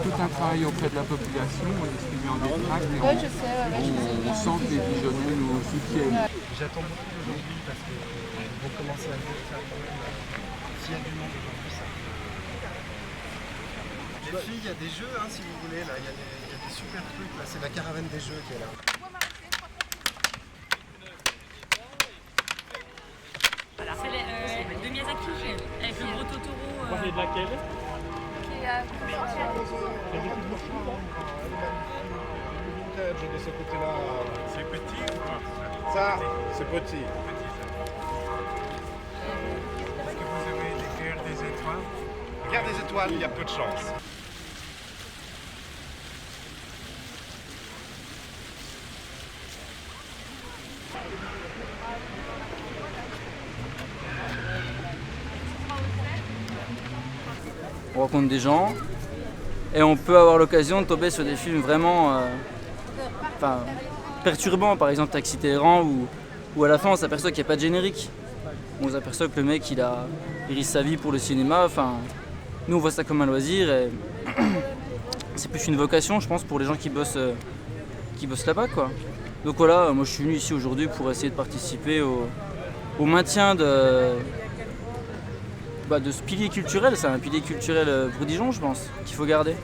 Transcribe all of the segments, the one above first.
tout un travail auprès de la population, on distribue en des tracts et Ouais, je sais, on sent que les Dijonais nous soutiennent. J'attends beaucoup d'aujourd'hui parce qu'ils vont commencer à le faire quand même. S'il y a du monde aujourd'hui, ça. Les filles, il y a des jeux si vous voulez, là, il y a des super trucs, là, c'est la caravane des jeux qui est là. C'est de Miyazaki, avec le gros Totoro. Vous parlez de laquelle? De ce côté-là. C'est petit ou pas? Ça, c'est petit. Est-ce que vous avez les guerres des étoiles? Guerre des étoiles, il y a peu de chance. On rencontre des gens et on peut avoir l'occasion de tomber sur des films vraiment perturbants, par exemple Taxi Téhéran, où à la fin on s'aperçoit qu'il n'y a pas de générique. On s'aperçoit que le mec il risque sa vie pour le cinéma. Nous on voit ça comme un loisir et c'est plus une vocation je pense pour les gens qui bossent là-bas quoi. Donc voilà, moi je suis venu ici aujourd'hui pour essayer de participer au maintien de ce pilier culturel. C'est un pilier culturel pour Dijon je pense, qu'il faut garder.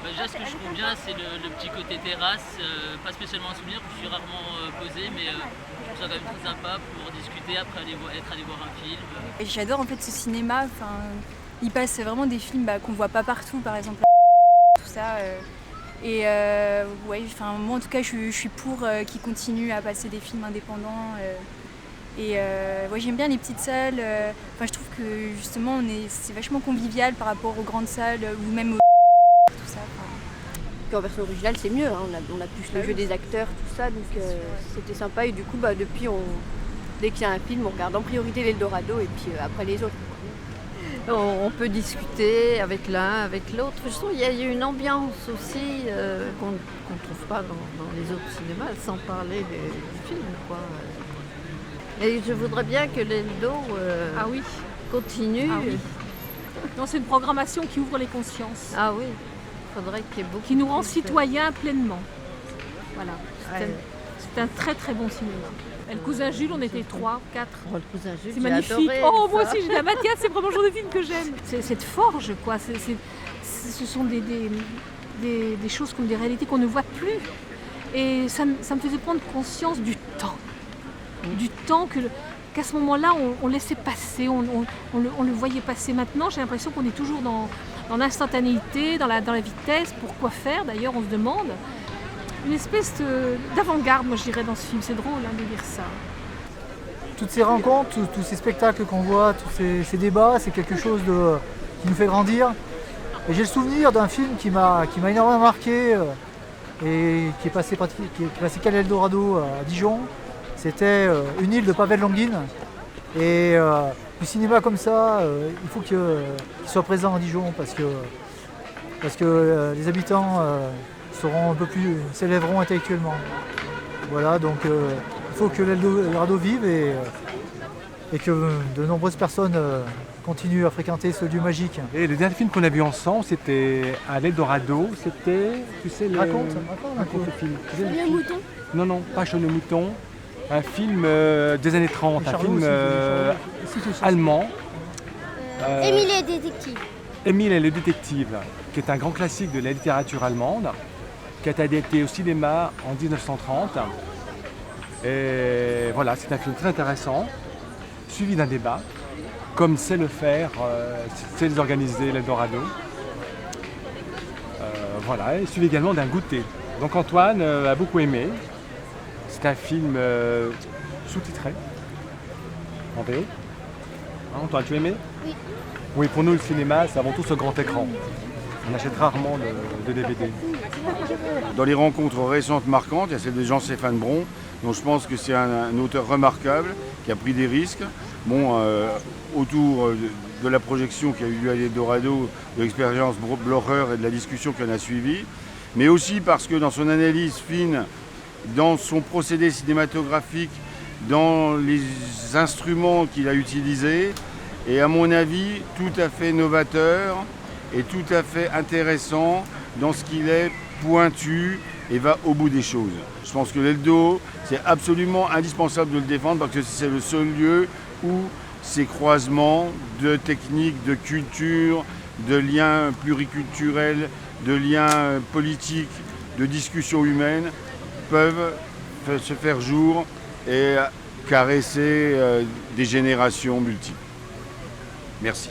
Déjà, ce que je trouve bien, c'est le petit côté terrasse, pas spécialement un souvenir, je suis rarement posé, mais je trouve ça quand même très sympa pour discuter après être allé voir un film. Et j'adore en fait ce cinéma, il passe vraiment des films qu'on voit pas partout, par exemple tout ça. Moi en tout cas je suis pour qu'ils continuent à passer des films indépendants. J'aime bien les petites salles. Je trouve que justement c'est vachement convivial par rapport aux grandes salles ou même aux tout ça. Puis en version originale c'est mieux, on a plus le jeu des acteurs, tout ça, donc c'était sympa et du coup depuis dès qu'il y a un film on regarde en priorité l'Eldorado et puis après les autres. On peut discuter avec l'un, avec l'autre. Je trouve qu'il y a une ambiance aussi qu'on ne trouve pas dans les autres cinémas, sans parler du film, quoi. Et je voudrais bien que l'Eldo continue. Ah oui. Non, c'est une programmation qui ouvre les consciences. Ah oui, il faudrait qu'il y ait beaucoup. Qui nous rend citoyens pleinement. Voilà. C'est un très très bon cinéma. Et le cousin Jules, on était 3, 4. Oh, le cousin Jules, c'est magnifique. Adoré, moi aussi, j'ai dit à Mathias, c'est vraiment le genre de film que j'aime. C'est cette forge, quoi. Ce sont des choses comme des réalités qu'on ne voit plus. Et ça me faisait prendre conscience du temps. Du temps qu'à ce moment-là, on laissait passer, on le voyait passer. Maintenant, j'ai l'impression qu'on est toujours dans l'instantanéité, dans la vitesse. Pourquoi faire, d'ailleurs, on se demande. Une espèce d'avant-garde, moi je dirais, dans ce film. C'est drôle de dire ça. Toutes ces rencontres, tous ces spectacles qu'on voit, tous ces débats, c'est quelque chose qui nous fait grandir. Et j'ai le souvenir d'un film qui m'a énormément marqué et qui est passé qu'à l'Eldorado à Dijon. C'était Une île de Pavel Longuine. Et du cinéma comme ça, il faut qu'il soit présent à Dijon parce que les habitants seront un peu plus, s'élèveront intellectuellement. Voilà, donc il faut que l'Eldorado vive et que de nombreuses personnes continuent à fréquenter ce lieu magique. Et le dernier film qu'on a vu ensemble, c'était à l'Eldorado, c'était, tu sais, raconte le film. Chenille au mouton? Non, pas Chenille au mouton, un film des années 30, un film allemand. Émile et le détective. Émile et le détective, qui est un grand classique de la littérature allemande, qui a été adapté au cinéma en 1930. Et voilà, c'est un film très intéressant, suivi d'un débat, comme sait le faire, sait les organiser l'Eldorado. Voilà, et suivi également d'un goûter. Donc Antoine a beaucoup aimé. C'est un film sous-titré, en VO. Antoine, tu as aimé? Oui. Oui, pour nous, le cinéma, c'est avant tout ce grand écran. On achète rarement de DVD. Dans les rencontres récentes marquantes, il y a celle de Jean-Stéphane Bron, dont je pense que c'est un auteur remarquable, qui a pris des risques. Autour de la projection qui a eu lieu à l'Eldorado, de l'expérience Blocher et de la discussion qui en a suivi, mais aussi parce que dans son analyse fine, dans son procédé cinématographique, dans les instruments qu'il a utilisés et à mon avis tout à fait novateur et tout à fait intéressant dans ce qu'il est pointu et va au bout des choses. Je pense que l'Eldo, c'est absolument indispensable de le défendre parce que c'est le seul lieu où ces croisements de techniques, de culture, de liens pluriculturels, de liens politiques, de discussions humaines peuvent se faire jour et caresser des générations multiples. Merci.